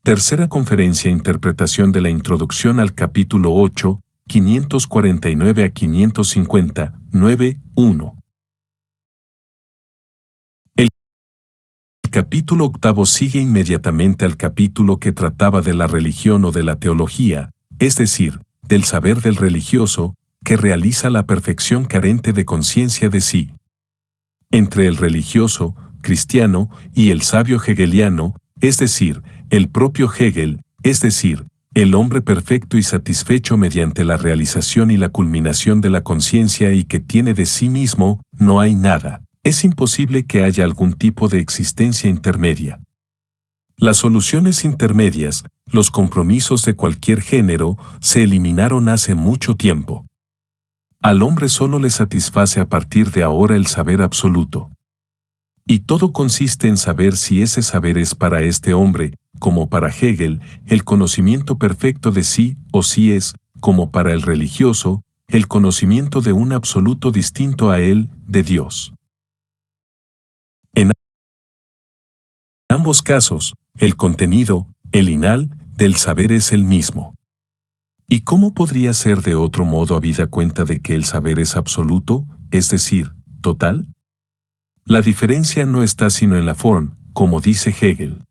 Tercera conferencia Interpretación de la introducción al capítulo 8, 549 a 550, 9.1. El capítulo octavo sigue inmediatamente al capítulo que trataba de la religión o de la teología, es decir, del saber del religioso, que realiza la perfección carente de conciencia de sí. Entre el religioso, cristiano, y el sabio hegeliano, es decir, el propio Hegel, es decir, el hombre perfecto y satisfecho mediante la realización y la culminación de la conciencia y que tiene de sí mismo, no hay nada. Es imposible que haya algún tipo de existencia intermedia. Las soluciones intermedias, los compromisos de cualquier género, se eliminaron hace mucho tiempo. Al hombre solo le satisface a partir de ahora el saber absoluto. Y todo consiste en saber si ese saber es para este hombre, como para Hegel, el conocimiento perfecto de sí, o si es, como para el religioso, el conocimiento de un absoluto distinto a él, de Dios. En ambos casos, el contenido, el inal, del saber es el mismo. ¿Y cómo podría ser de otro modo habida cuenta de que el saber es absoluto, es decir, total? La diferencia no está sino en la forma, como dice Hegel.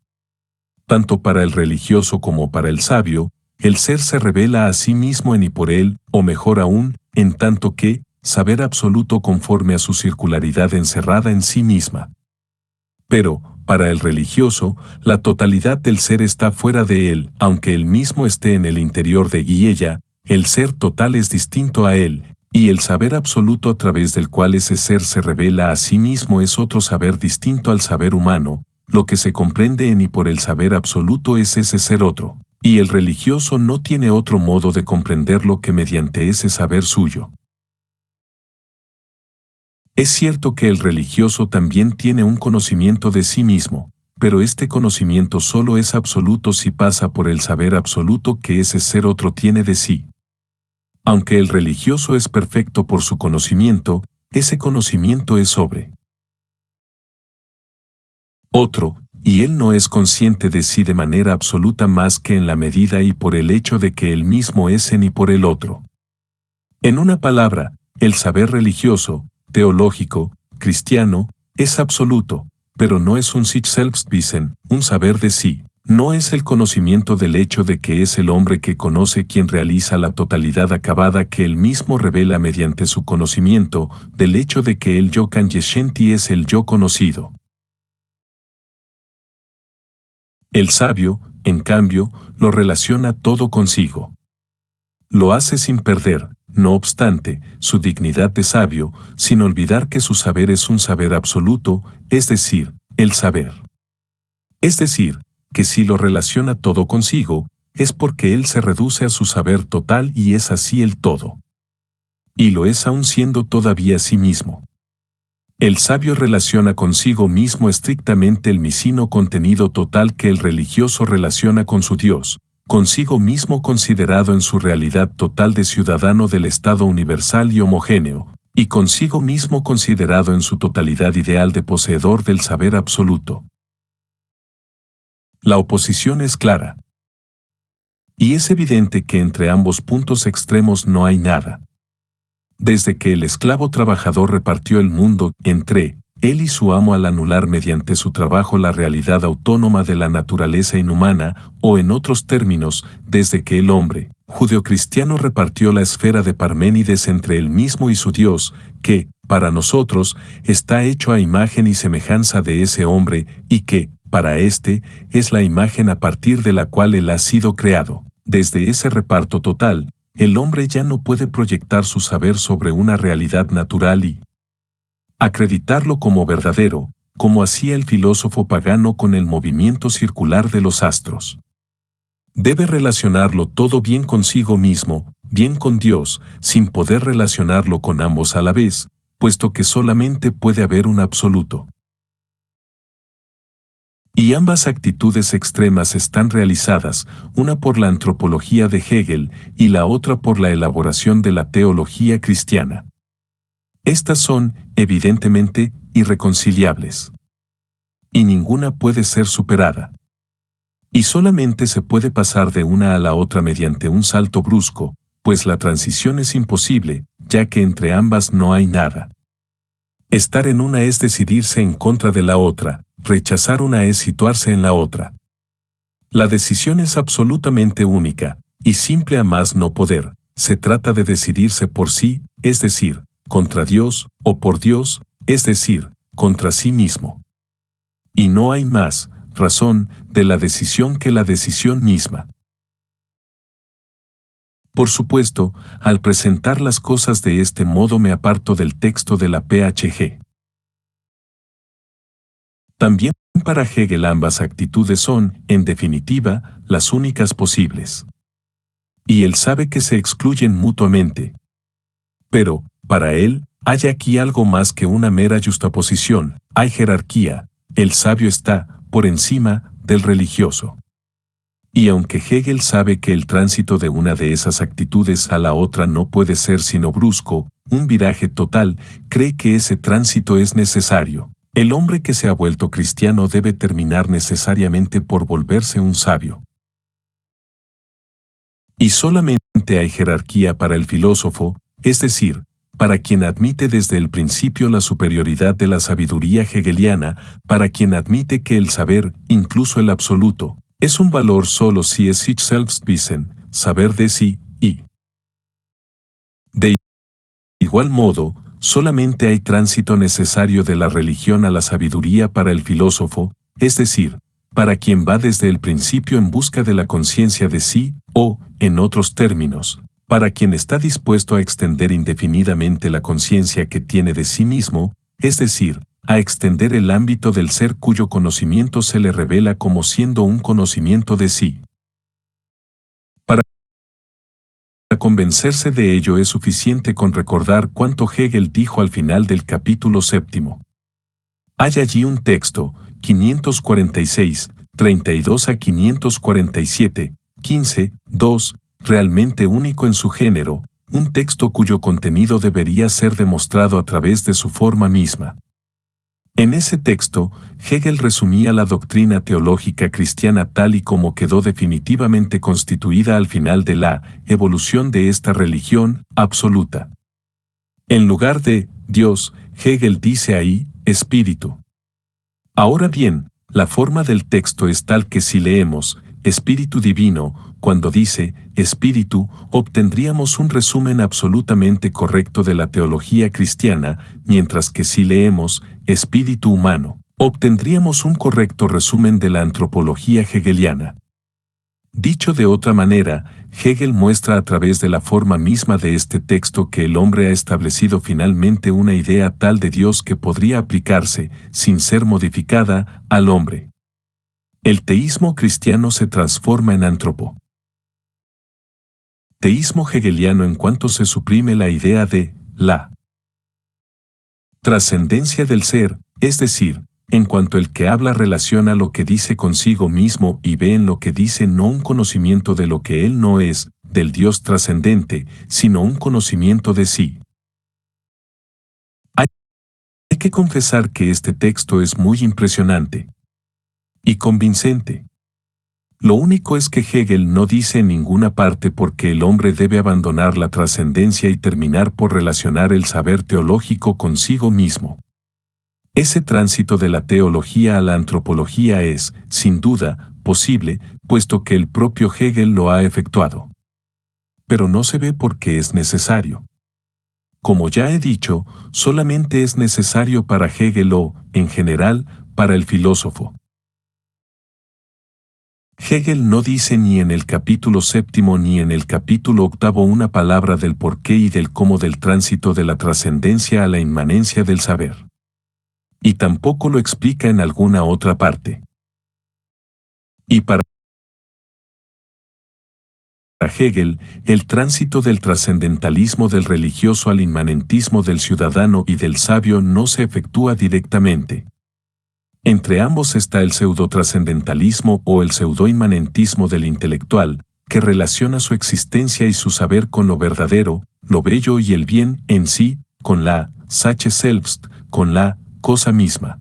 Tanto para el religioso como para el sabio, el ser se revela a sí mismo en y por él, o mejor aún, en tanto que, saber absoluto conforme a su circularidad encerrada en sí misma. Pero, para el religioso, la totalidad del ser está fuera de él, aunque él mismo esté en el interior de y ella, el ser total es distinto a él, y el saber absoluto a través del cual ese ser se revela a sí mismo es otro saber distinto al saber humano. Lo que se comprende en y por el saber absoluto es ese ser otro, y el religioso no tiene otro modo de comprenderlo que mediante ese saber suyo. Es cierto que el religioso también tiene un conocimiento de sí mismo, pero este conocimiento solo es absoluto si pasa por el saber absoluto que ese ser otro tiene de sí. Aunque el religioso es perfecto por su conocimiento, ese conocimiento es sobre otro, y él no es consciente de sí de manera absoluta más que en la medida y por el hecho de que él mismo es en y por el otro. En una palabra, el saber religioso, teológico, cristiano, es absoluto, pero no es un sich selbstwissen, un saber de sí. No es el conocimiento del hecho de que es el hombre que conoce quien realiza la totalidad acabada que él mismo revela mediante su conocimiento, del hecho de que el yo cognoscenti es el yo conocido. El sabio, en cambio, lo relaciona todo consigo. Lo hace sin perder, no obstante, su dignidad de sabio, sin olvidar que su saber es un saber absoluto, es decir, el saber. Es decir, que si lo relaciona todo consigo, es porque él se reduce a su saber total y es así el todo. Y lo es aún siendo todavía sí mismo. El sabio relaciona consigo mismo estrictamente el misino contenido total que el religioso relaciona con su Dios, consigo mismo considerado en su realidad total de ciudadano del Estado universal y homogéneo, y consigo mismo considerado en su totalidad ideal de poseedor del saber absoluto. La oposición es clara. Y es evidente que entre ambos puntos extremos no hay nada. Desde que el esclavo trabajador repartió el mundo entre él y su amo al anular mediante su trabajo la realidad autónoma de la naturaleza inhumana, o en otros términos, desde que el hombre, judeocristiano repartió la esfera de Parménides entre él mismo y su Dios, que, para nosotros, está hecho a imagen y semejanza de ese hombre, y que, para éste, es la imagen a partir de la cual él ha sido creado. Desde ese reparto total, el hombre ya no puede proyectar su saber sobre una realidad natural y acreditarlo como verdadero, como hacía el filósofo pagano con el movimiento circular de los astros. Debe relacionarlo todo bien consigo mismo, bien con Dios, sin poder relacionarlo con ambos a la vez, puesto que solamente puede haber un absoluto. Y ambas actitudes extremas están realizadas, una por la antropología de Hegel y la otra por la elaboración de la teología cristiana. Estas son, evidentemente, irreconciliables. Y ninguna puede ser superada. Y solamente se puede pasar de una a la otra mediante un salto brusco, pues la transición es imposible, ya que entre ambas no hay nada. Estar en una es decidirse en contra de la otra, rechazar una es situarse en la otra. La decisión es absolutamente única, y simple a más no poder. Se trata de decidirse por sí, es decir, contra Dios, o por Dios, es decir, contra sí mismo. Y no hay más razón de la decisión que la decisión misma. Por supuesto, al presentar las cosas de este modo me aparto del texto de la PHG. También para Hegel ambas actitudes son, en definitiva, las únicas posibles. Y él sabe que se excluyen mutuamente. Pero, para él, hay aquí algo más que una mera justaposición, hay jerarquía, el sabio está, por encima, del religioso. Y aunque Hegel sabe que el tránsito de una de esas actitudes a la otra no puede ser sino brusco, un viraje total, cree que ese tránsito es necesario. El hombre que se ha vuelto cristiano debe terminar necesariamente por volverse un sabio. Y solamente hay jerarquía para el filósofo, es decir, para quien admite desde el principio la superioridad de la sabiduría hegeliana, para quien admite que el saber, incluso el absoluto, es un valor solo si es sich selbst wissen, saber de sí, y de igual modo, solamente hay tránsito necesario de la religión a la sabiduría para el filósofo, es decir, para quien va desde el principio en busca de la conciencia de sí, o, en otros términos, para quien está dispuesto a extender indefinidamente la conciencia que tiene de sí mismo, es decir, a extender el ámbito del ser cuyo conocimiento se le revela como siendo un conocimiento de sí. Para convencerse de ello es suficiente con recordar cuánto Hegel dijo al final del capítulo 7. Hay allí un texto, 546, 32 a 547, 15, 2, realmente único en su género, un texto cuyo contenido debería ser demostrado a través de su forma misma. En ese texto, Hegel resumía la doctrina teológica cristiana tal y como quedó definitivamente constituida al final de la evolución de esta religión absoluta. En lugar de Dios, Hegel dice ahí, espíritu. Ahora bien, la forma del texto es tal que si leemos espíritu divino, cuando dice espíritu, obtendríamos un resumen absolutamente correcto de la teología cristiana, mientras que si leemos espíritu humano, obtendríamos un correcto resumen de la antropología hegeliana. Dicho de otra manera, Hegel muestra a través de la forma misma de este texto que el hombre ha establecido finalmente una idea tal de Dios que podría aplicarse, sin ser modificada, al hombre. El teísmo cristiano se transforma en antropo. Teísmo hegeliano en cuanto se suprime la idea de la trascendencia del ser, es decir, en cuanto el que habla relaciona lo que dice consigo mismo y ve en lo que dice no un conocimiento de lo que él no es, del Dios trascendente, sino un conocimiento de sí. Hay que confesar que este texto es muy impresionante y convincente. Lo único es que Hegel no dice en ninguna parte por qué el hombre debe abandonar la trascendencia y terminar por relacionar el saber teológico consigo mismo. Ese tránsito de la teología a la antropología es, sin duda, posible, puesto que el propio Hegel lo ha efectuado. Pero no se ve por qué es necesario. Como ya he dicho, solamente es necesario para Hegel o, en general, para el filósofo. Hegel no dice ni en el capítulo 7 ni en el capítulo 8 una palabra del porqué y del cómo del tránsito de la trascendencia a la inmanencia del saber. Y tampoco lo explica en alguna otra parte. Y para Hegel, el tránsito del trascendentalismo del religioso al inmanentismo del ciudadano y del sabio no se efectúa directamente. Entre ambos está el pseudo-trascendentalismo o el pseudo-inmanentismo del intelectual, que relaciona su existencia y su saber con lo verdadero, lo bello y el bien en sí, con la Sache selbst, con la cosa misma.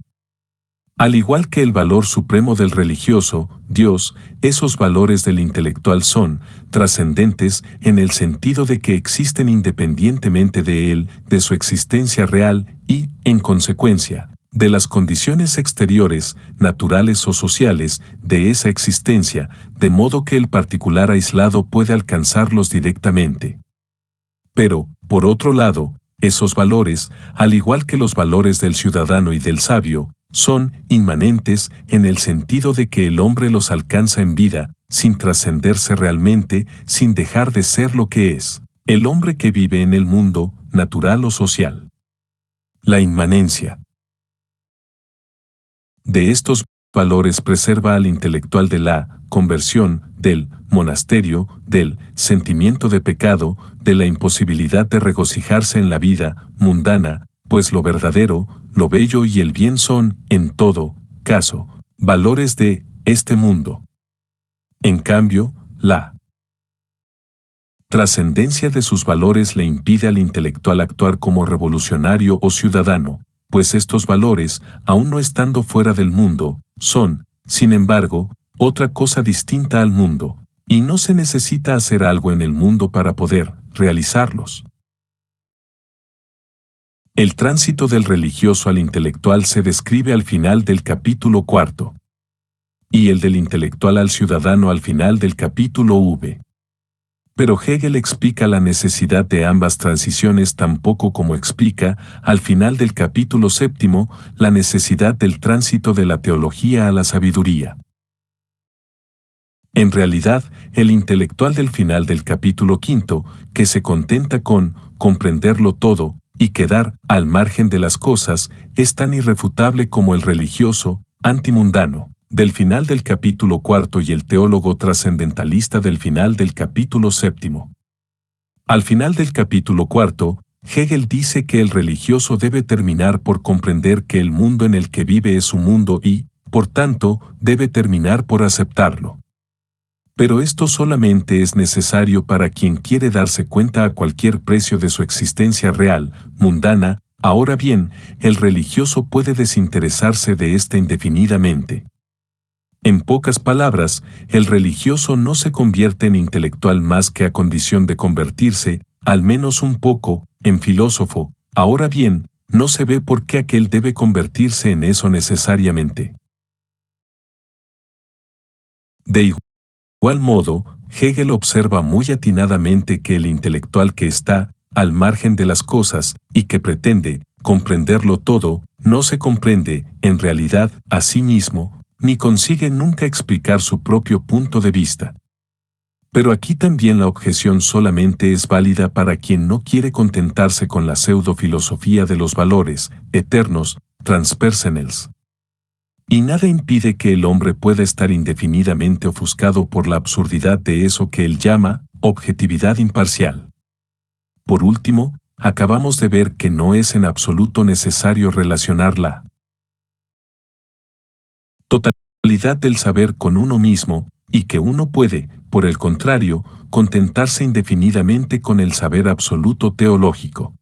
Al igual que el valor supremo del religioso, Dios, esos valores del intelectual son trascendentes en el sentido de que existen independientemente de él, de su existencia real y, en consecuencia, de las condiciones exteriores, naturales o sociales, de esa existencia, de modo que el particular aislado puede alcanzarlos directamente. Pero, por otro lado, esos valores, al igual que los valores del ciudadano y del sabio, son inmanentes en el sentido de que el hombre los alcanza en vida, sin trascenderse realmente, sin dejar de ser lo que es, el hombre que vive en el mundo, natural o social. La inmanencia de estos valores preserva al intelectual de la conversión, del monasterio, del sentimiento de pecado, de la imposibilidad de regocijarse en la vida mundana, pues lo verdadero, lo bello y el bien son, en todo caso, valores de este mundo. En cambio, la trascendencia de sus valores le impide al intelectual actuar como revolucionario o ciudadano, pues estos valores, aun no estando fuera del mundo, son, sin embargo, otra cosa distinta al mundo, y no se necesita hacer algo en el mundo para poder realizarlos. El tránsito del religioso al intelectual se describe al final del capítulo 4. Y el del intelectual al ciudadano al final del capítulo V. Pero Hegel explica la necesidad de ambas transiciones tan poco como explica, al final del capítulo 7, la necesidad del tránsito de la teología a la sabiduría. En realidad, el intelectual del final del capítulo 5, que se contenta con comprenderlo todo y quedar al margen de las cosas, es tan irrefutable como el religioso, antimundano, del final del capítulo 4 y el teólogo trascendentalista del final del capítulo 7. Al final del capítulo 4, Hegel dice que el religioso debe terminar por comprender que el mundo en el que vive es su mundo y, por tanto, debe terminar por aceptarlo. Pero esto solamente es necesario para quien quiere darse cuenta a cualquier precio de su existencia real, mundana. Ahora bien, el religioso puede desinteresarse de ésta indefinidamente. En pocas palabras, el religioso no se convierte en intelectual más que a condición de convertirse, al menos un poco, en filósofo. Ahora bien, no se ve por qué aquel debe convertirse en eso necesariamente. De igual modo, Hegel observa muy atinadamente que el intelectual que está al margen de las cosas y que pretende comprenderlo todo, no se comprende, en realidad, a sí mismo, ni consigue nunca explicar su propio punto de vista. Pero aquí también la objeción solamente es válida para quien no quiere contentarse con la pseudo-filosofía de los valores eternos, transpersonals. Y nada impide que el hombre pueda estar indefinidamente ofuscado por la absurdidad de eso que él llama objetividad imparcial. Por último, acabamos de ver que no es en absoluto necesario relacionar la totalidad del saber con uno mismo, y que uno puede, por el contrario, contentarse indefinidamente con el saber absoluto teológico.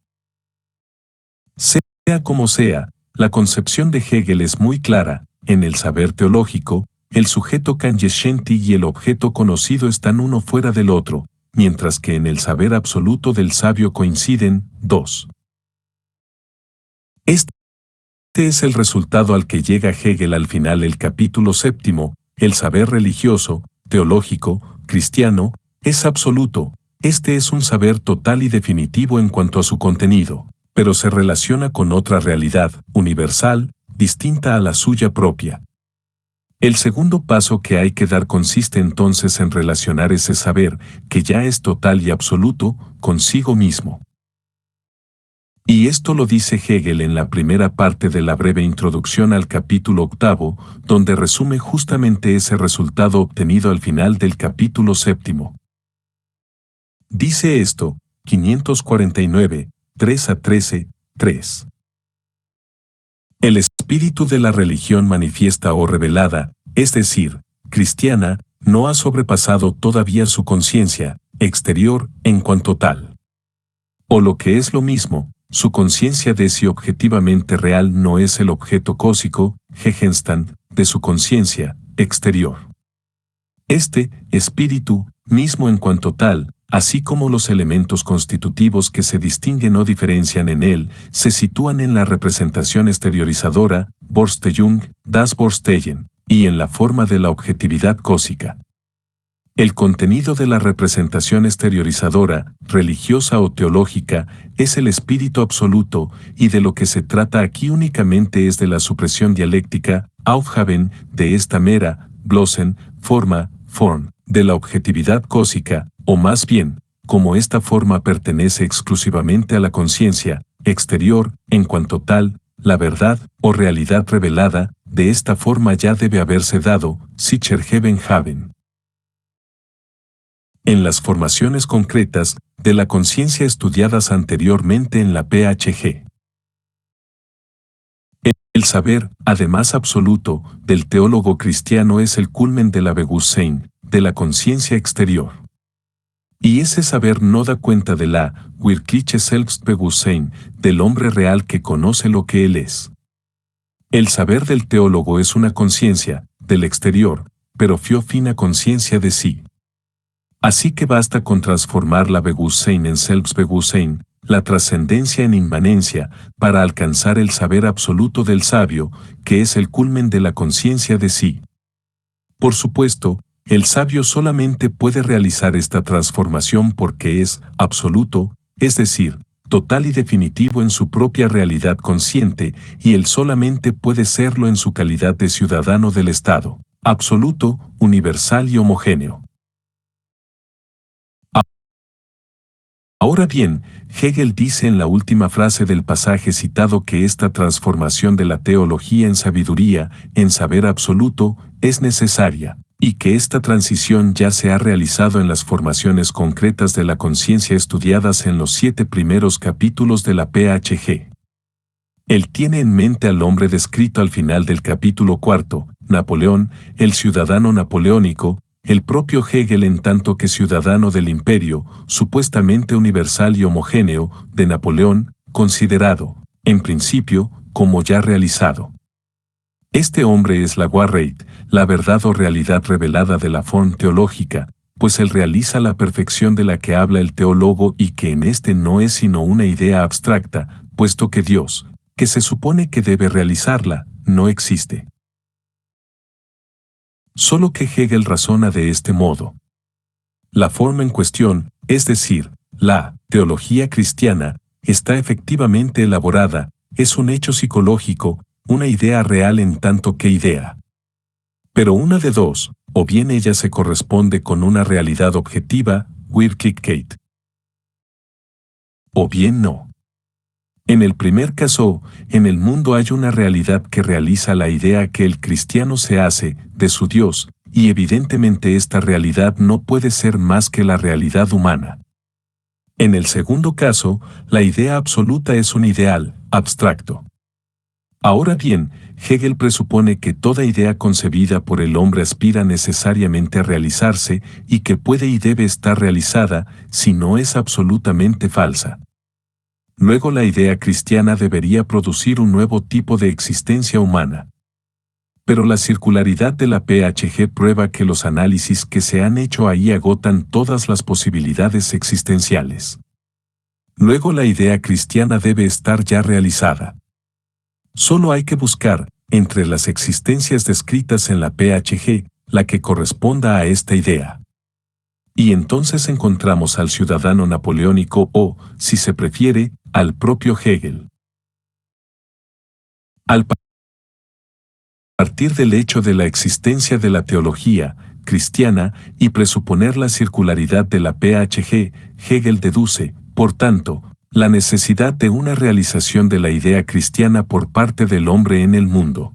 Sea como sea, la concepción de Hegel es muy clara. En el saber teológico, el sujeto cognoscente y el objeto conocido están uno fuera del otro, mientras que en el saber absoluto del sabio coinciden, dos. Este es el resultado al que llega Hegel al final del capítulo 7, el saber religioso, teológico, cristiano, es absoluto. Este es un saber total y definitivo en cuanto a su contenido, pero se relaciona con otra realidad, universal, distinta a la suya propia. El segundo paso que hay que dar consiste entonces en relacionar ese saber, que ya es total y absoluto, consigo mismo. Y esto lo dice Hegel en la primera parte de la breve introducción al capítulo 8, donde resume justamente ese resultado obtenido al final del capítulo 7. Dice esto, 549, 3 a 13, 3. El espíritu de la religión manifiesta o revelada, es decir, cristiana, no ha sobrepasado todavía su conciencia exterior en cuanto tal. O lo que es lo mismo, Su conciencia de sí objetivamente real no es el objeto cósico, Gegenstand, de su conciencia exterior. Este espíritu, mismo en cuanto tal, así como los elementos constitutivos que se distinguen o diferencian en él, se sitúan en la representación exteriorizadora, Vorstellung, das Vorstellen, y en la forma de la objetividad cósica. El contenido de la representación exteriorizadora, religiosa o teológica, es el espíritu absoluto, y de lo que se trata aquí únicamente es de la supresión dialéctica, Aufheben, de esta mera, blosen, form, de la objetividad cósica, o más bien, como esta forma pertenece exclusivamente a la conciencia exterior, en cuanto tal, la verdad o realidad revelada, de esta forma ya debe haberse dado, Sicherheben haben. En las formaciones concretas de la conciencia estudiadas anteriormente en la PHG. El saber, además absoluto, del teólogo cristiano es el culmen de la Bewusstsein, de la conciencia exterior. Y ese saber no da cuenta de la Wirkliche Selbstbewusstsein, del hombre real que conoce lo que él es. El saber del teólogo es una conciencia, del exterior, pero fina conciencia de sí. Así que basta con transformar la Bewusstsein en Selbstbewusstsein, la trascendencia en inmanencia, para alcanzar el saber absoluto del sabio, que es el culmen de la conciencia de sí. Por supuesto, el sabio solamente puede realizar esta transformación porque es absoluto, es decir, total y definitivo en su propia realidad consciente, y él solamente puede serlo en su calidad de ciudadano del Estado, absoluto, universal y homogéneo. Ahora bien, Hegel dice en la última frase del pasaje citado que esta transformación de la teología en sabiduría, en saber absoluto, es necesaria, y que esta transición ya se ha realizado en las formaciones concretas de la conciencia estudiadas en los 7 primeros capítulos de la PHG. Él tiene en mente al hombre descrito al final del capítulo 4, Napoleón, el ciudadano napoleónico, el propio Hegel en tanto que ciudadano del imperio, supuestamente universal y homogéneo, de Napoleón, considerado, en principio, como ya realizado. Este hombre es la Wahrheit, la verdad o realidad revelada de la forma teológica, pues él realiza la perfección de la que habla el teólogo y que en este no es sino una idea abstracta, puesto que Dios, que se supone que debe realizarla, no existe. Solo que Hegel razona de este modo. La forma en cuestión, es decir, la teología cristiana, está efectivamente elaborada, es un hecho psicológico, una idea real en tanto que idea. Pero una de dos, o bien ella se corresponde con una realidad objetiva, Wirklichkeit, o bien no. En el primer caso, en el mundo hay una realidad que realiza la idea que el cristiano se hace de su Dios, y evidentemente esta realidad no puede ser más que la realidad humana. En el segundo caso, la idea absoluta es un ideal, abstracto. Ahora bien, Hegel presupone que toda idea concebida por el hombre aspira necesariamente a realizarse y que puede y debe estar realizada si no es absolutamente falsa. Luego la idea cristiana debería producir un nuevo tipo de existencia humana. Pero la circularidad de la PHG prueba que los análisis que se han hecho ahí agotan todas las posibilidades existenciales. Luego la idea cristiana debe estar ya realizada. Solo hay que buscar, entre las existencias descritas en la PHG, la que corresponda a esta idea. Y entonces encontramos al ciudadano napoleónico o, si se prefiere, al propio Hegel. Al partir del hecho de la existencia de la teología cristiana y presuponer la circularidad de la PHG, Hegel deduce, por tanto, la necesidad de una realización de la idea cristiana por parte del hombre en el mundo.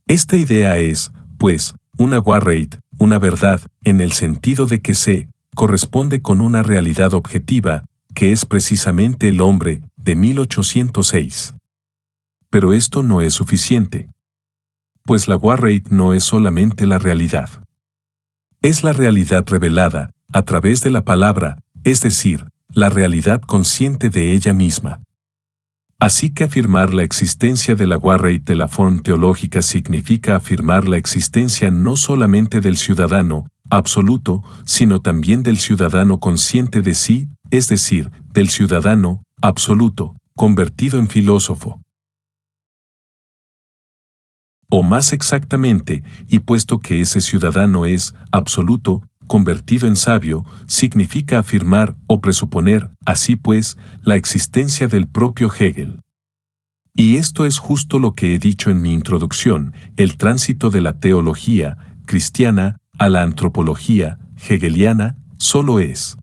Esta idea es, pues, una Wahrheit, una verdad, en el sentido de que se corresponde con una realidad objetiva, que es precisamente el hombre, de 1806. Pero esto no es suficiente. Pues la Wahrheit no es solamente la realidad. Es la realidad revelada, a través de la palabra, es decir, la realidad consciente de ella misma. Así que afirmar la existencia de la Wahrheit-Telefon teológica significa afirmar la existencia no solamente del ciudadano absoluto, sino también del ciudadano consciente de sí, es decir, del ciudadano absoluto, convertido en filósofo. O más exactamente, y puesto que ese ciudadano es absoluto, convertido en sabio, significa afirmar o presuponer, así pues, la existencia del propio Hegel. Y esto es justo lo que he dicho en mi introducción, el tránsito de la teología cristiana a la antropología hegeliana solo es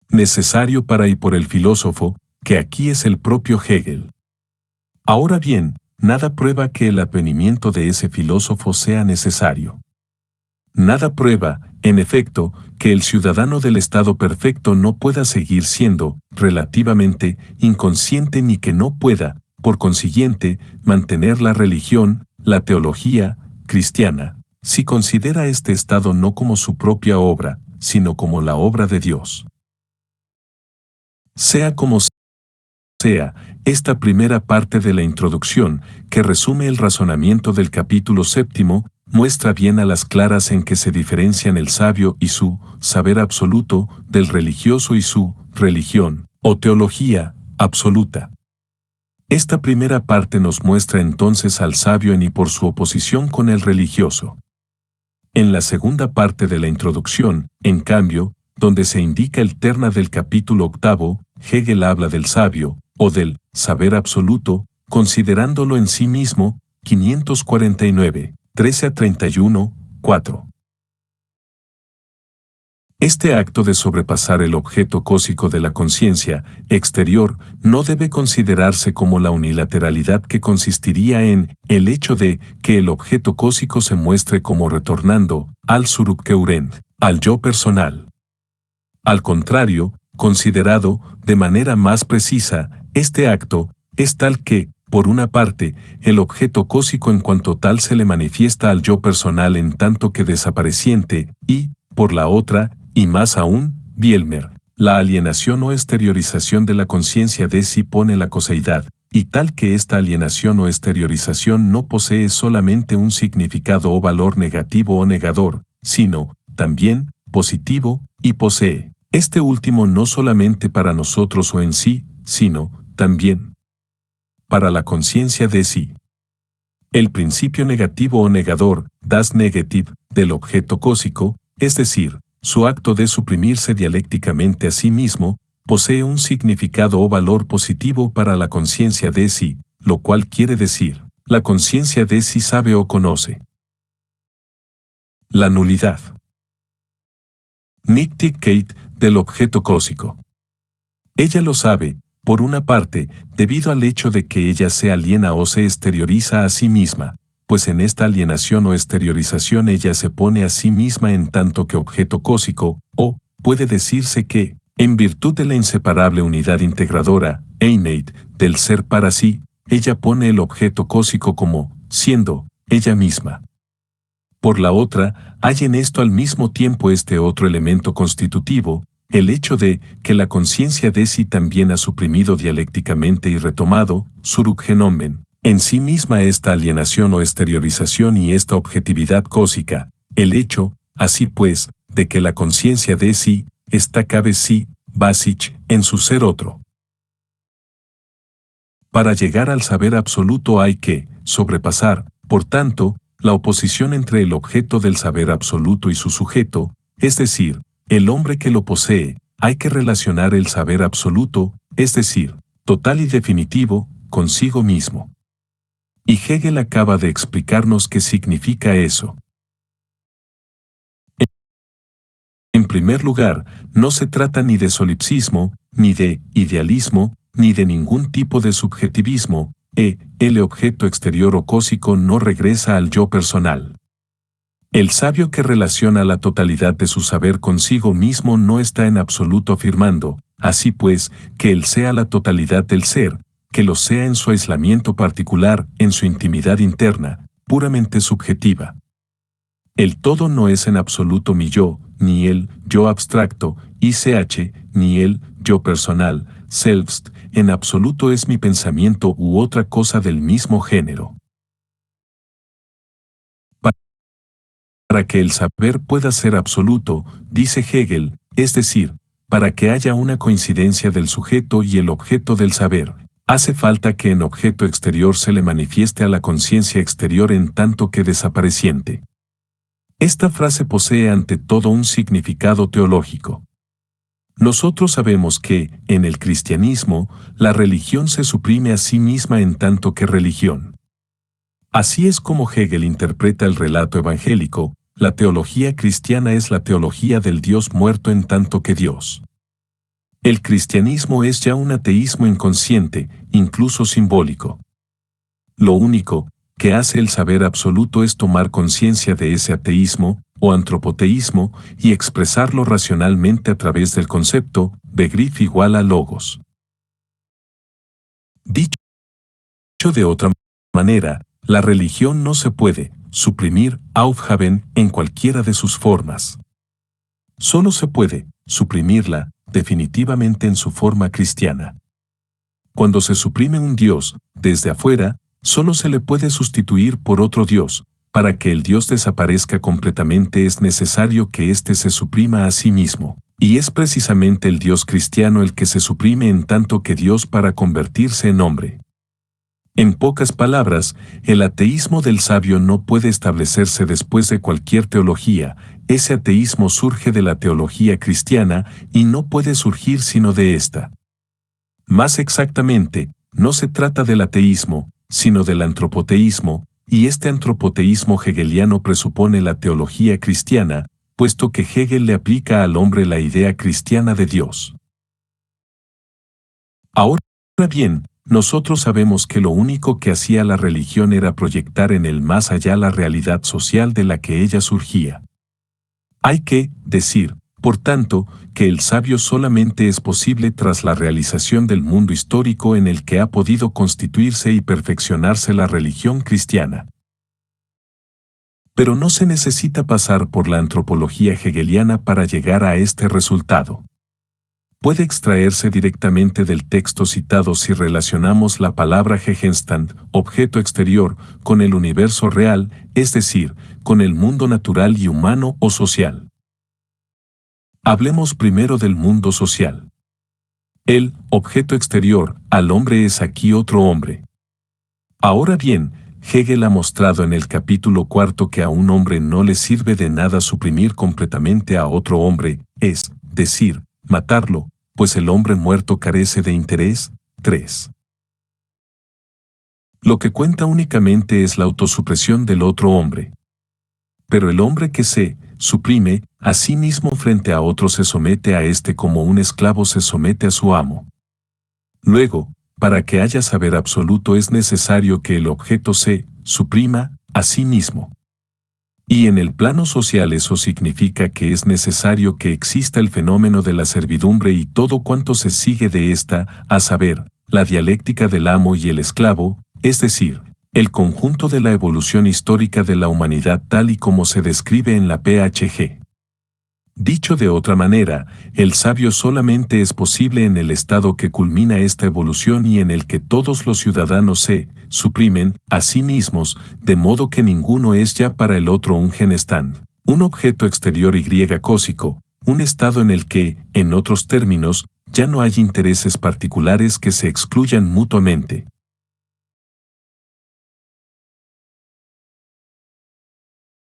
necesario para y por el filósofo, que aquí es el propio Hegel. Ahora bien, nada prueba que el advenimiento de ese filósofo sea necesario. Nada prueba, en efecto, que el ciudadano del estado perfecto no pueda seguir siendo, relativamente, inconsciente ni que no pueda, por consiguiente, mantener la religión, la teología, cristiana, si considera este estado no como su propia obra, sino como la obra de Dios. Sea como sea, esta primera parte de la introducción, que resume el razonamiento del capítulo 7, muestra bien a las claras en que se diferencian el sabio y su saber absoluto del religioso y su religión, o teología, absoluta. Esta primera parte nos muestra entonces al sabio en y por su oposición con el religioso. En la segunda parte de la introducción, en cambio, donde se indica el terna del capítulo 8, Hegel habla del sabio, o del saber absoluto, considerándolo en sí mismo, 549, 13-31, 4. Este acto de sobrepasar el objeto cósico de la conciencia exterior no debe considerarse como la unilateralidad que consistiría en el hecho de que el objeto cósico se muestre como retornando al Zurückkehren, al yo personal. Al contrario, considerado de manera más precisa, este acto es tal que, por una parte, el objeto cósico en cuanto tal se le manifiesta al yo personal en tanto que desapareciente, y, por la otra, y más aún, Bielmer, la alienación o exteriorización de la conciencia de sí pone la coseidad, y tal que esta alienación o exteriorización no posee solamente un significado o valor negativo o negador, sino, también, positivo, y posee, este último no solamente para nosotros o en sí, sino, también, para la conciencia de sí. El principio negativo o negador, das Negativ, del objeto cósico, es decir, su acto de suprimirse dialécticamente a sí mismo, posee un significado o valor positivo para la conciencia de sí, lo cual quiere decir, la conciencia de sí sabe o conoce. La nulidad. Nichtigkeit del objeto cósico. Ella lo sabe, por una parte, debido al hecho de que ella se aliena o se exterioriza a sí misma, pues en esta alienación o exteriorización ella se pone a sí misma en tanto que objeto cósico, o, puede decirse que, en virtud de la inseparable unidad integradora, Einheit, del ser para sí, ella pone el objeto cósico como, siendo, ella misma. Por la otra, hay en esto al mismo tiempo este otro elemento constitutivo, el hecho de que la conciencia de sí también ha suprimido dialécticamente y retomado, Zurückgenommen, en sí misma esta alienación o exteriorización y esta objetividad cósica, el hecho, así pues, de que la conciencia de sí, está cabe sí, basic, en su ser otro. Para llegar al saber absoluto hay que sobrepasar, por tanto, la oposición entre el objeto del saber absoluto y su sujeto, es decir, el hombre que lo posee, hay que relacionar el saber absoluto, es decir, total y definitivo, consigo mismo. Y Hegel acaba de explicarnos qué significa eso. En primer lugar, no se trata ni de solipsismo, ni de idealismo, ni de ningún tipo de subjetivismo, el objeto exterior o cósico no regresa al yo personal. El sabio que relaciona la totalidad de su saber consigo mismo no está en absoluto afirmando, así pues, que él sea la totalidad del ser, que lo sea en su aislamiento particular, en su intimidad interna, puramente subjetiva. El todo no es en absoluto mi yo, ni el yo abstracto, ICH, ni el yo personal, Selbst, en absoluto es mi pensamiento u otra cosa del mismo género. Para que el saber pueda ser absoluto, dice Hegel, es decir, para que haya una coincidencia del sujeto y el objeto del saber, hace falta que en objeto exterior se le manifieste a la conciencia exterior en tanto que desapareciente. Esta frase posee ante todo un significado teológico. Nosotros sabemos que, en el cristianismo, la religión se suprime a sí misma en tanto que religión. Así es como Hegel interpreta el relato evangélico. La teología cristiana es la teología del Dios muerto en tanto que Dios. El cristianismo es ya un ateísmo inconsciente, incluso simbólico. Lo único que hace el saber absoluto es tomar conciencia de ese ateísmo, o antropoteísmo, y expresarlo racionalmente a través del concepto, Begriff igual a logos. Dicho de otra manera, la religión no se puede suprimir, aufheben, en cualquiera de sus formas. Solo se puede suprimirla, definitivamente en su forma cristiana. Cuando se suprime un Dios, desde afuera, solo se le puede sustituir por otro Dios. Para que el Dios desaparezca completamente es necesario que éste se suprima a sí mismo. Y es precisamente el Dios cristiano el que se suprime en tanto que Dios para convertirse en hombre. En pocas palabras, el ateísmo del sabio no puede establecerse después de cualquier teología, ese ateísmo surge de la teología cristiana y no puede surgir sino de esta. Más exactamente, no se trata del ateísmo, sino del antropoteísmo, y este antropoteísmo hegeliano presupone la teología cristiana, puesto que Hegel le aplica al hombre la idea cristiana de Dios. Ahora bien, nosotros sabemos que lo único que hacía la religión era proyectar en el más allá la realidad social de la que ella surgía. Hay que decir, por tanto, que el sabio solamente es posible tras la realización del mundo histórico en el que ha podido constituirse y perfeccionarse la religión cristiana. Pero no se necesita pasar por la antropología hegeliana para llegar a este resultado. Puede extraerse directamente del texto citado si relacionamos la palabra Gegenstand, objeto exterior, con el universo real, es decir, con el mundo natural y humano o social. Hablemos primero del mundo social. El objeto exterior al hombre es aquí otro hombre. Ahora bien, Hegel ha mostrado en el capítulo 4 que a un hombre no le sirve de nada suprimir completamente a otro hombre, es decir, matarlo, pues el hombre muerto carece de interés. 3. Lo que cuenta únicamente es la autosupresión del otro hombre. Pero el hombre que se suprime a sí mismo frente a otro se somete a éste como un esclavo se somete a su amo. Luego, para que haya saber absoluto es necesario que el objeto se suprima a sí mismo. Y en el plano social eso significa que es necesario que exista el fenómeno de la servidumbre y todo cuanto se sigue de esta, a saber, la dialéctica del amo y el esclavo, es decir, el conjunto de la evolución histórica de la humanidad tal y como se describe en la PHG. Dicho de otra manera, el sabio solamente es posible en el estado que culmina esta evolución y en el que todos los ciudadanos se suprimen a sí mismos, de modo que ninguno es ya para el otro un Gegenstand, un objeto exterior y cósico, un estado en el que, en otros términos, ya no hay intereses particulares que se excluyan mutuamente.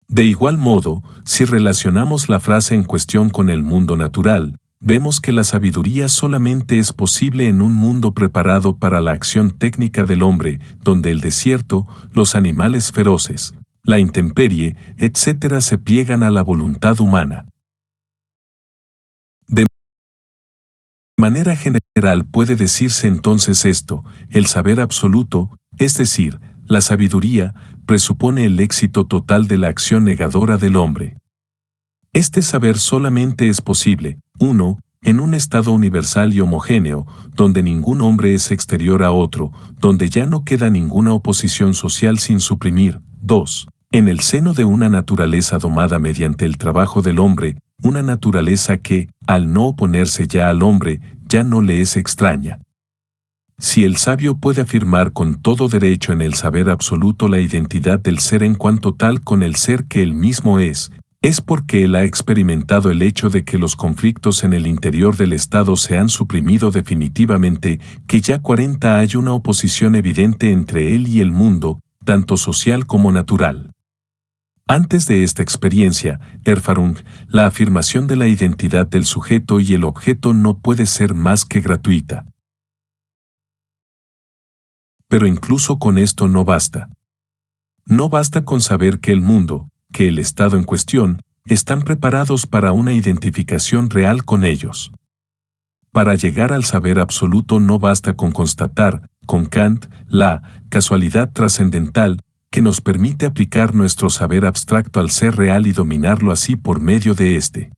De igual modo, si relacionamos la frase en cuestión con el mundo natural, vemos que la sabiduría solamente es posible en un mundo preparado para la acción técnica del hombre, donde el desierto, los animales feroces, la intemperie, etc. se pliegan a la voluntad humana. De manera general puede decirse entonces esto: el saber absoluto, es decir, la sabiduría, presupone el éxito total de la acción negadora del hombre. Este saber solamente es posible, 1, en un estado universal y homogéneo, donde ningún hombre es exterior a otro, donde ya no queda ninguna oposición social sin suprimir. 2, en el seno de una naturaleza domada mediante el trabajo del hombre, una naturaleza que, al no oponerse ya al hombre, ya no le es extraña. si el sabio puede afirmar con todo derecho en el saber absoluto la identidad del ser en cuanto tal con el ser que él mismo es porque él ha experimentado el hecho de que los conflictos en el interior del Estado se han suprimido definitivamente, que ya 40 hay una oposición evidente entre él y el mundo, tanto social como natural. Antes de esta experiencia, Erfahrung, la afirmación de la identidad del sujeto y el objeto no puede ser más que gratuita. Pero incluso con esto no basta. No basta con saber que el mundo, que el estado en cuestión, están preparados para una identificación real con ellos. Para llegar al saber absoluto no basta con constatar, con Kant, la casualidad trascendental, que nos permite aplicar nuestro saber abstracto al ser real y dominarlo así por medio de éste.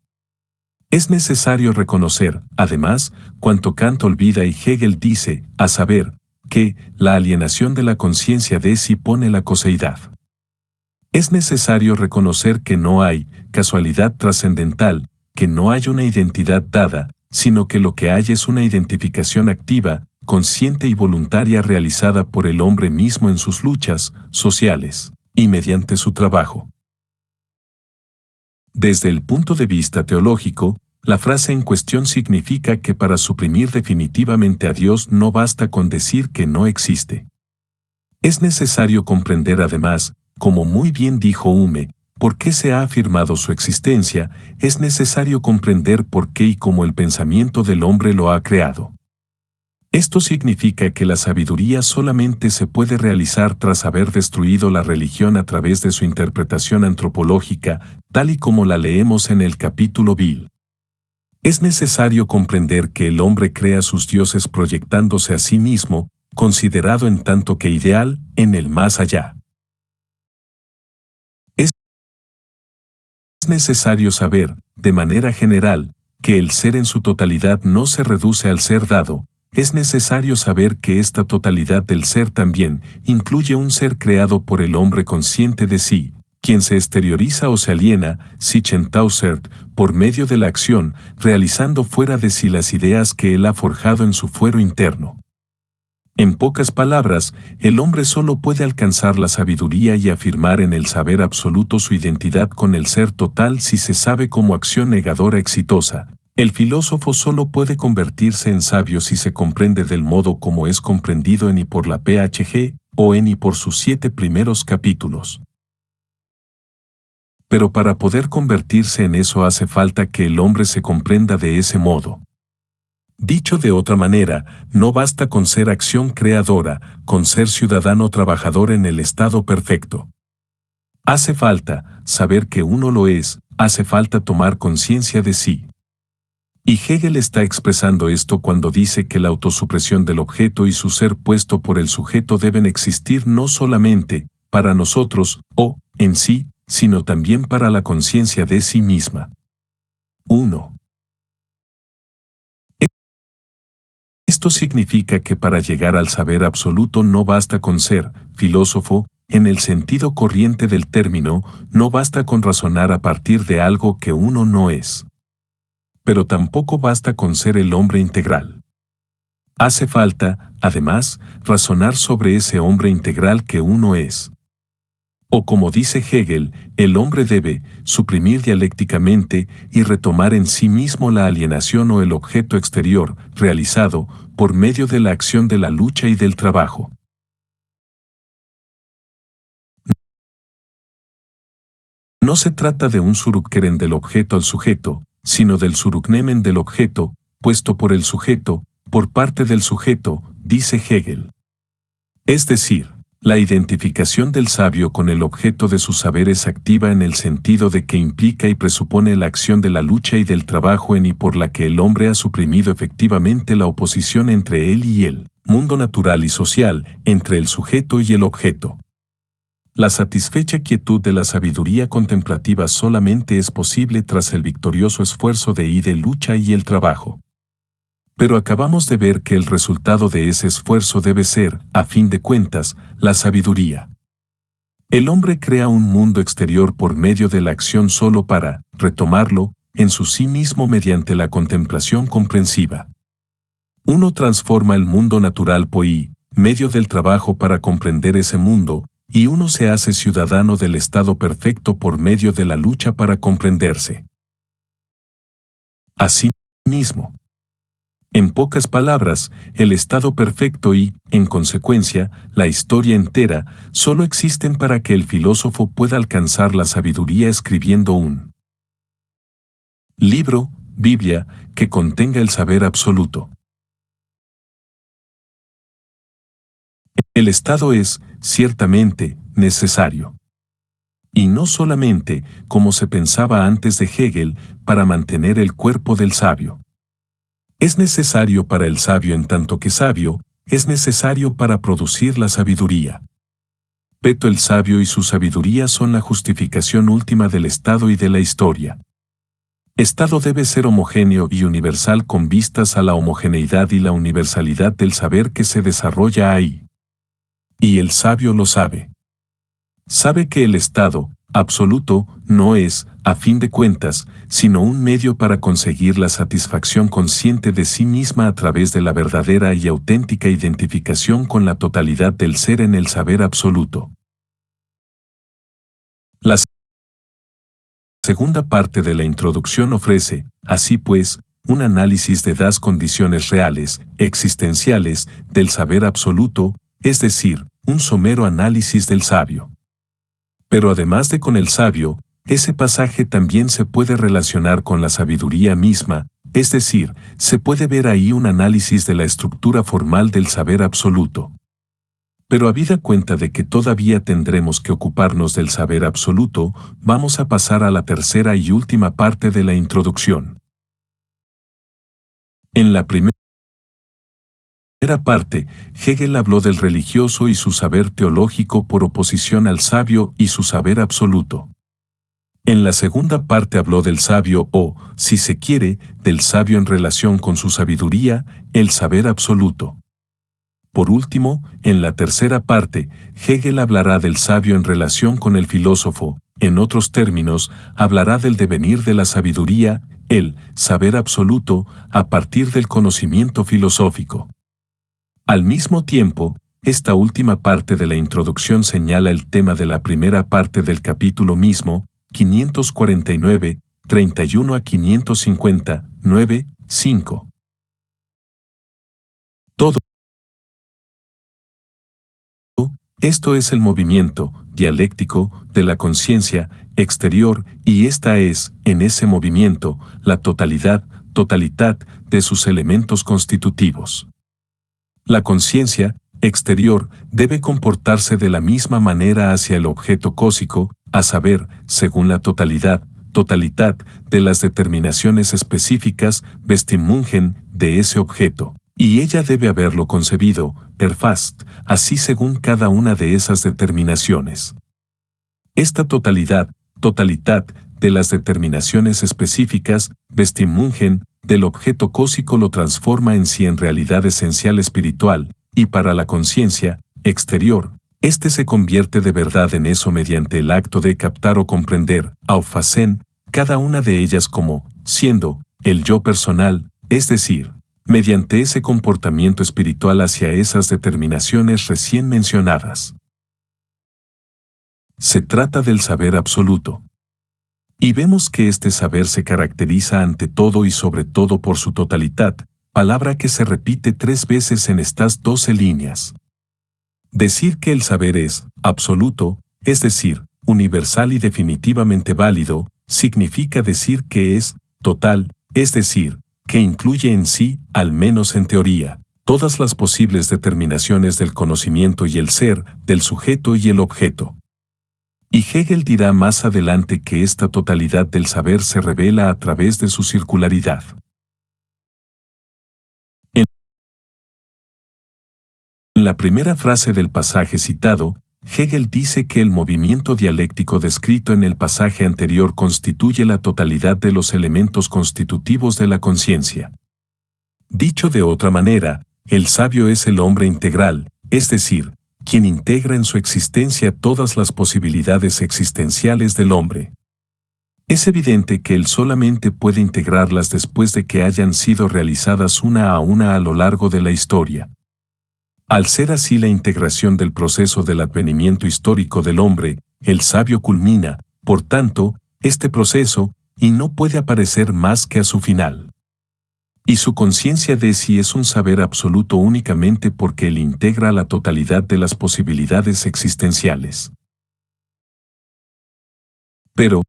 Es necesario reconocer, además, cuanto Kant olvida y Hegel dice, a saber, que la alienación de la conciencia de sí pone la coseidad. Es necesario reconocer que no hay casualidad trascendental, que no hay una identidad dada, sino que lo que hay es una identificación activa, consciente y voluntaria realizada por el hombre mismo en sus luchas sociales y mediante su trabajo. Desde el punto de vista teológico, la frase en cuestión significa que para suprimir definitivamente a Dios no basta con decir que no existe. Es necesario comprender además, como muy bien dijo Hume, por qué se ha afirmado su existencia, es necesario comprender por qué y cómo el pensamiento del hombre lo ha creado. Esto significa que la sabiduría solamente se puede realizar tras haber destruido la religión a través de su interpretación antropológica, tal y como la leemos en el capítulo Bill. Es necesario comprender que el hombre crea sus dioses proyectándose a sí mismo, considerado en tanto que ideal, en el más allá. Es necesario saber, de manera general, que el ser en su totalidad no se reduce al ser dado. Es necesario saber que esta totalidad del ser también incluye un ser creado por el hombre consciente de sí, quien se exterioriza o se aliena, Sichentaussert, por medio de la acción, realizando fuera de sí las ideas que él ha forjado en su fuero interno. En pocas palabras, el hombre solo puede alcanzar la sabiduría y afirmar en el saber absoluto su identidad con el ser total si se sabe como acción negadora exitosa. El filósofo solo puede convertirse en sabio si se comprende del modo como es comprendido en y por la PHG, o en y por sus 7 primeros capítulos. Pero para poder convertirse en eso hace falta que el hombre se comprenda de ese modo. Dicho de otra manera, no basta con ser acción creadora, con ser ciudadano trabajador en el estado perfecto. Hace falta saber que uno lo es, hace falta tomar conciencia de sí. Y Hegel está expresando esto cuando dice que la autosupresión del objeto y su ser puesto por el sujeto deben existir no solamente para nosotros, o en sí, sino también para la conciencia de sí misma. 1. Esto significa que para llegar al saber absoluto no basta con ser filósofo, en el sentido corriente del término, no basta con razonar a partir de algo que uno no es. Pero tampoco basta con ser el hombre integral. Hace falta, además, razonar sobre ese hombre integral que uno es. O como dice Hegel, el hombre debe suprimir dialécticamente y retomar en sí mismo la alienación o el objeto exterior, realizado por medio de la acción de la lucha y del trabajo. No se trata de un zurückkehren del objeto al sujeto, sino del zurücknehmen del objeto, puesto por el sujeto, por parte del sujeto, dice Hegel. Es decir, la identificación del sabio con el objeto de su saber es activa en el sentido de que implica y presupone la acción de la lucha y del trabajo en y por la que el hombre ha suprimido efectivamente la oposición entre él y el mundo natural y social, entre el sujeto y el objeto. La satisfecha quietud de la sabiduría contemplativa solamente es posible tras el victorioso esfuerzo de ida y lucha y el trabajo. Pero acabamos de ver que el resultado de ese esfuerzo debe ser, a fin de cuentas, la sabiduría. El hombre crea un mundo exterior por medio de la acción solo para retomarlo en su sí mismo mediante la contemplación comprensiva. Uno transforma el mundo natural por medio del trabajo para comprender ese mundo, y uno se hace ciudadano del estado perfecto por medio de la lucha para comprenderse a sí mismo. En pocas palabras, el estado perfecto y, en consecuencia, la historia entera, solo existen para que el filósofo pueda alcanzar la sabiduría escribiendo un libro, Biblia, que contenga el saber absoluto. El estado es, ciertamente, necesario. Y no solamente, como se pensaba antes de Hegel, para mantener el cuerpo del sabio. Es necesario para el sabio en tanto que sabio, es necesario para producir la sabiduría. Pero el sabio y su sabiduría son la justificación última del estado y de la historia. Estado debe ser homogéneo y universal con vistas a la homogeneidad y la universalidad del saber que se desarrolla ahí. Y el sabio lo sabe. Sabe que el estado absoluto no es, a fin de cuentas, sino un medio para conseguir la satisfacción consciente de sí misma a través de la verdadera y auténtica identificación con la totalidad del ser en el saber absoluto. La segunda parte de la introducción ofrece, así pues, un análisis de las condiciones reales, existenciales, del saber absoluto, es decir, un somero análisis del sabio. Pero además de con el sabio, ese pasaje también se puede relacionar con la sabiduría misma, es decir, se puede ver ahí un análisis de la estructura formal del saber absoluto. Pero habida cuenta de que todavía tendremos que ocuparnos del saber absoluto, vamos a pasar a la tercera y última parte de la introducción. En la primera parte, Hegel habló del religioso y su saber teológico por oposición al sabio y su saber absoluto. En la segunda parte habló del sabio o, si se quiere, del sabio en relación con su sabiduría, el saber absoluto. Por último, en la tercera parte, Hegel hablará del sabio en relación con el filósofo, en otros términos, hablará del devenir de la sabiduría, el saber absoluto, a partir del conocimiento filosófico. Al mismo tiempo, esta última parte de la introducción señala el tema de la primera parte del capítulo mismo, 549, 31 a 559, 5. Todo esto es el movimiento dialéctico de la conciencia exterior y esta es, en ese movimiento, la totalidad de sus elementos constitutivos. La conciencia exterior debe comportarse de la misma manera hacia el objeto cósico, a saber, según la totalidad de las determinaciones específicas, Bestimmungen, de ese objeto. Y ella debe haberlo concebido, erfasst, así según cada una de esas determinaciones. Esta totalidad de las determinaciones específicas, Bestimmungen, del objeto cósico lo transforma en sí en realidad esencial espiritual, y para la conciencia exterior, este se convierte de verdad en eso mediante el acto de captar o comprender, auffassen, cada una de ellas como, siendo, el yo personal, es decir, mediante ese comportamiento espiritual hacia esas determinaciones recién mencionadas. Se trata del saber absoluto. Y vemos que este saber se caracteriza ante todo y sobre todo por su totalidad, palabra que se repite 3 veces en estas 12 líneas. Decir que el saber es absoluto, es decir, universal y definitivamente válido, significa decir que es total, es decir, que incluye en sí, al menos en teoría, todas las posibles determinaciones del conocimiento y el ser, del sujeto y el objeto. Y Hegel dirá más adelante que esta totalidad del saber se revela a través de su circularidad. En la primera frase del pasaje citado, Hegel dice que el movimiento dialéctico descrito en el pasaje anterior constituye la totalidad de los elementos constitutivos de la conciencia. Dicho de otra manera, el sabio es el hombre integral, es decir, quien integra en su existencia todas las posibilidades existenciales del hombre. Es evidente que él solamente puede integrarlas después de que hayan sido realizadas una a lo largo de la historia. Al ser así la integración del proceso del advenimiento histórico del hombre, el sabio culmina, por tanto, este proceso, y no puede aparecer más que a su final. Y su conciencia de sí es un saber absoluto únicamente porque él integra la totalidad de las posibilidades existenciales. Pero,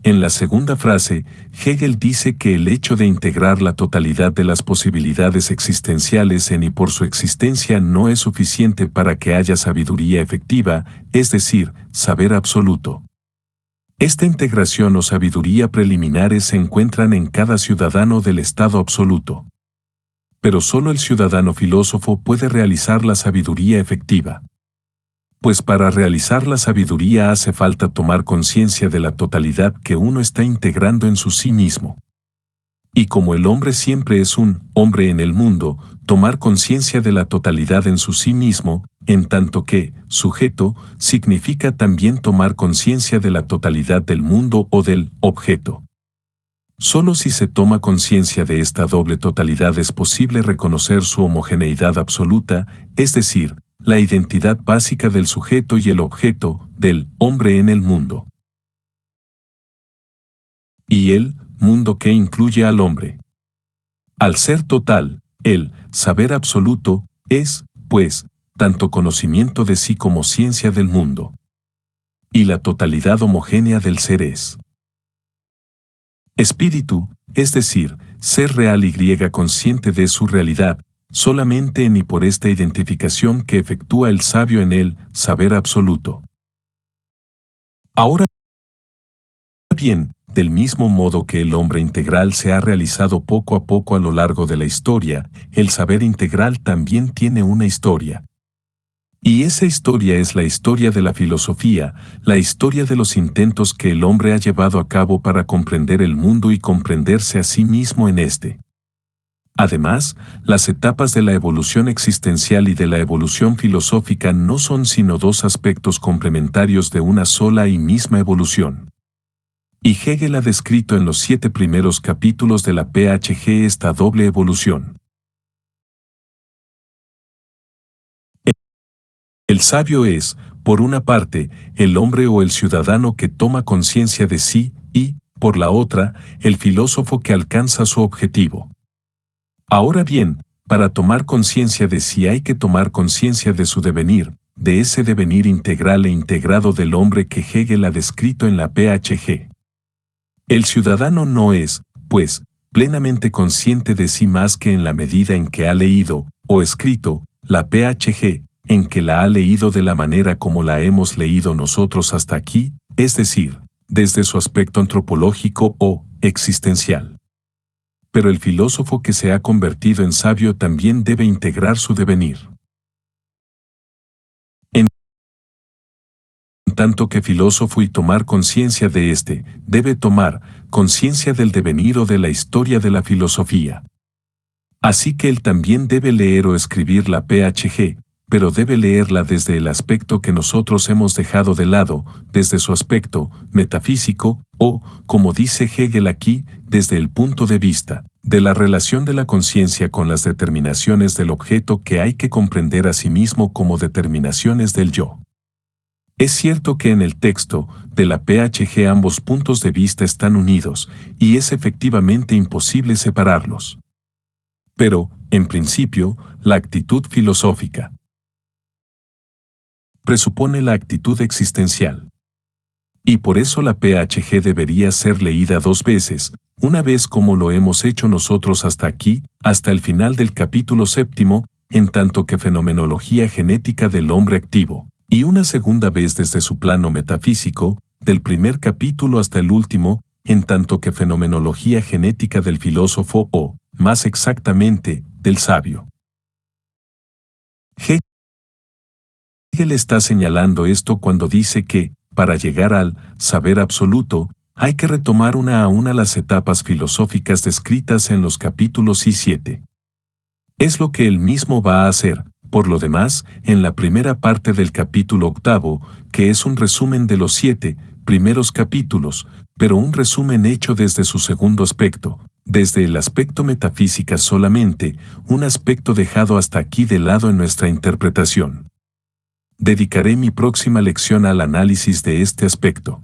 en la segunda frase, Hegel dice que el hecho de integrar la totalidad de las posibilidades existenciales en y por su existencia no es suficiente para que haya sabiduría efectiva, es decir, saber absoluto. Esta integración o sabiduría preliminares se encuentran en cada ciudadano del estado absoluto. Pero solo el ciudadano filósofo puede realizar la sabiduría efectiva. Pues para realizar la sabiduría hace falta tomar conciencia de la totalidad que uno está integrando en su sí mismo. Y como el hombre siempre es un hombre en el mundo, tomar conciencia de la totalidad en su sí mismo, en tanto que sujeto, significa también tomar conciencia de la totalidad del mundo o del objeto. Solo si se toma conciencia de esta doble totalidad es posible reconocer su homogeneidad absoluta, es decir, la identidad básica del sujeto y el objeto, del hombre en el mundo. Y el mundo que incluye al hombre. Al ser total, el saber absoluto es, pues, tanto conocimiento de sí como ciencia del mundo. Y la totalidad homogénea del ser es espíritu, es decir, ser real y consciente de su realidad, solamente en y por esta identificación que efectúa el sabio en el saber absoluto. Ahora bien, del mismo modo que el hombre integral se ha realizado poco a poco a lo largo de la historia, el saber integral también tiene una historia. Y esa historia es la historia de la filosofía, la historia de los intentos que el hombre ha llevado a cabo para comprender el mundo y comprenderse a sí mismo en este. Además, las etapas de la evolución existencial y de la evolución filosófica no son sino dos aspectos complementarios de una sola y misma evolución. Y Hegel ha descrito en los 7 primeros capítulos de la PhG esta doble evolución. El sabio es, por una parte, el hombre o el ciudadano que toma conciencia de sí, y, por la otra, el filósofo que alcanza su objetivo. Ahora bien, para tomar conciencia de sí hay que tomar conciencia de su devenir, de ese devenir integral e integrado del hombre que Hegel ha descrito en la PhG. El ciudadano no es, pues, plenamente consciente de sí más que en la medida en que ha leído, o escrito, la PhG, en que la ha leído de la manera como la hemos leído nosotros hasta aquí, es decir, desde su aspecto antropológico o existencial. Pero el filósofo que se ha convertido en sabio también debe integrar su devenir. En tanto que filósofo y tomar conciencia de este, debe tomar conciencia del devenir o de la historia de la filosofía. Así que él también debe leer o escribir la PhG, pero debe leerla desde el aspecto que nosotros hemos dejado de lado, desde su aspecto metafísico, o, como dice Hegel aquí, desde el punto de vista de la relación de la conciencia con las determinaciones del objeto que hay que comprender a sí mismo como determinaciones del yo. Es cierto que en el texto de la PhG ambos puntos de vista están unidos, y es efectivamente imposible separarlos. Pero, en principio, la actitud filosófica presupone la actitud existencial. Y por eso la PhG debería ser leída 2 veces, una vez como lo hemos hecho nosotros hasta aquí, hasta el final del capítulo 7, en tanto que fenomenología genética del hombre activo, y una segunda vez desde su plano metafísico, del primer capítulo hasta el último, en tanto que fenomenología genética del filósofo o, más exactamente, del sabio. Hegel está señalando esto cuando dice que, para llegar al saber absoluto, hay que retomar una a una las etapas filosóficas descritas en los capítulos 7. Es lo que él mismo va a hacer, Por lo demás, en la primera parte del capítulo 8, que es un resumen de los 7 primeros capítulos, pero un resumen hecho desde su segundo aspecto, desde el aspecto metafísica solamente, un aspecto dejado hasta aquí de lado en nuestra interpretación. Dedicaré mi próxima lección al análisis de este aspecto.